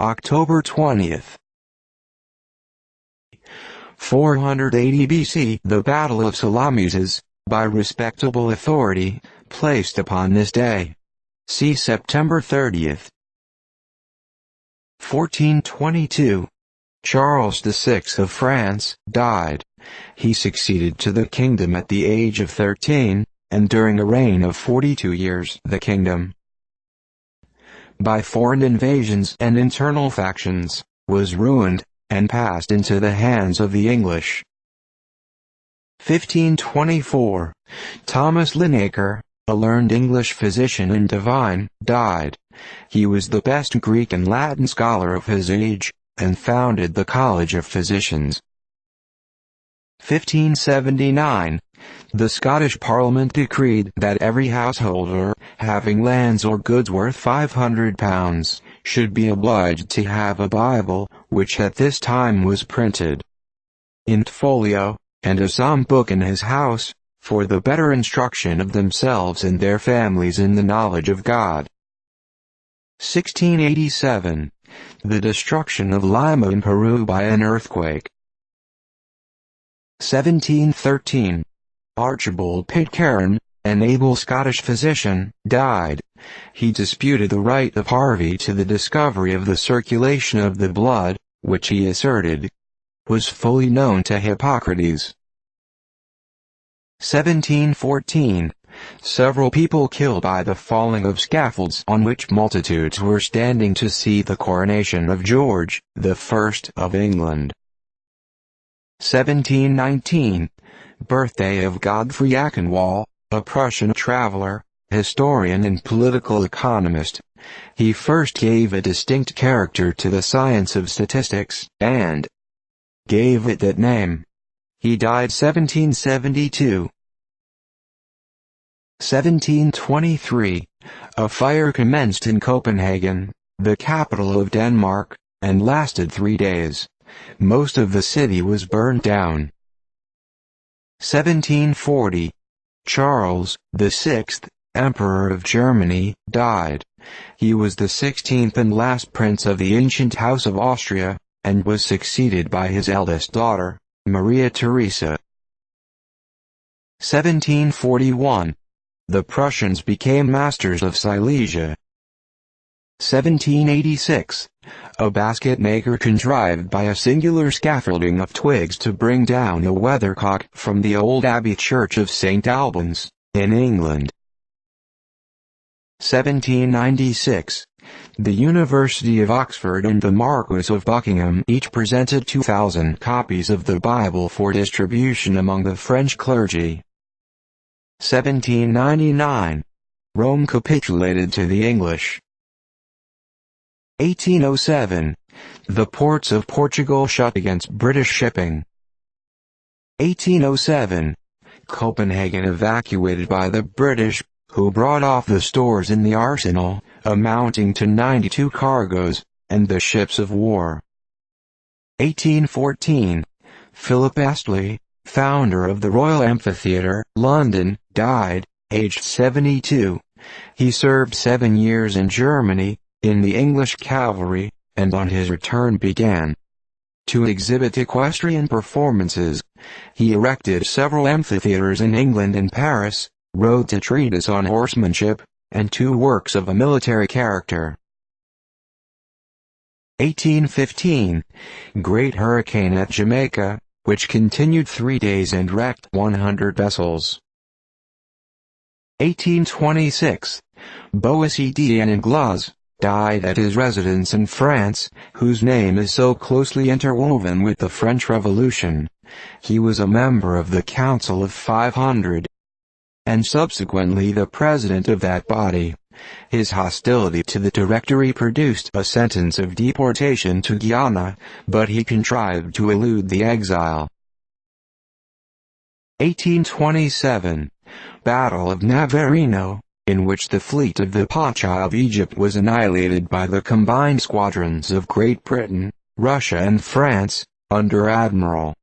October 20th. 480 BC. The Battle of Salamis is, by respectable authority, placed upon this day. See September 30th. 1422. Charles VI of France died. He succeeded to the kingdom at the age of 13, and during a reign of 42 years the kingdom, by foreign invasions and internal factions, was ruined, and passed into the hands of the English. 1524. Thomas Linacre, a learned English physician and divine, died. He was the best Greek and Latin scholar of his age, and founded the College of Physicians. 1579. The Scottish Parliament decreed that every householder, having lands or goods worth £500, should be obliged to have a Bible, which at this time was printed in folio, and a psalm book in his house, for the better instruction of themselves and their families in the knowledge of God. 1687. The destruction of Lima in Peru by an earthquake. 1713. Archibald Pitcairn, an able Scottish physician, died. He disputed the right of Harvey to the discovery of the circulation of the blood, which he asserted was fully known to Hippocrates. 1714. Several people killed by the falling of scaffolds on which multitudes were standing to see the coronation of George I of England. 1719. Birthday of Godfrey Akenwall, a Prussian traveler, historian and political economist. He first gave a distinct character to the science of statistics, and gave it that name. He died 1772. 1723. A fire commenced in Copenhagen, the capital of Denmark, and lasted 3 days. Most of the city was burned down. 1740. Charles VI, Emperor of Germany, died. He was the 16th and last prince of the ancient House of Austria, and was succeeded by his eldest daughter, Maria Theresa. 1741. The Prussians became masters of Silesia. 1786. A basket maker contrived by a singular scaffolding of twigs to bring down a weathercock from the old abbey church of St. Albans, in England. 1796. The University of Oxford and the Marquis of Buckingham each presented 2,000 copies of the Bible for distribution among the French clergy. 1799. Rome capitulated to the English. 1807. The ports of Portugal shut against British shipping. 1807. Copenhagen evacuated by the British, who brought off the stores in the arsenal, amounting to 92 cargoes, and the ships of war. 1814. Philip Astley, founder of the Royal Amphitheatre, London, died, aged 72. He served 7 years in Germany, in the English cavalry, and on his return began to exhibit equestrian performances. He erected several amphitheatres in England and Paris, wrote a treatise on horsemanship, and 2 works of a military character. 1815. Great hurricane at Jamaica, which continued 3 days and wrecked 100 vessels. 1826. Boissy d'Anglas died at his residence in France, whose name is so closely interwoven with the French Revolution. He was a member of the Council of 500, and subsequently the president of that body. His hostility to the Directory produced a sentence of deportation to Guyana, but he contrived to elude the exile. 1827. Battle of Navarino, in which the fleet of the Pacha of Egypt was annihilated by the combined squadrons of Great Britain, Russia and France, under Admiral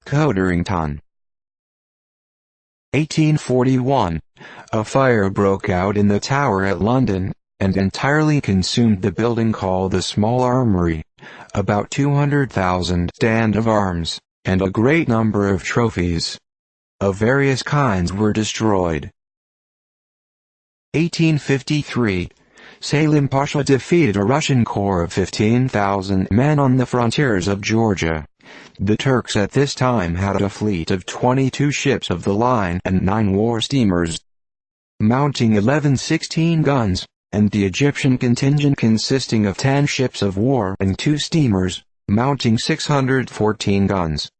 Codrington. 1841. A fire broke out in the Tower at London, and entirely consumed the building called the Small Armory. About 200,000 stand of arms, and a great number of trophies of various kinds were destroyed. 1853, Salim Pasha defeated a Russian corps of 15,000 men on the frontiers of Georgia. The Turks at this time had a fleet of 22 ships of the line and 9 war steamers, mounting 11-16 guns, and the Egyptian contingent consisting of 10 ships of war and 2 steamers, mounting 614 guns.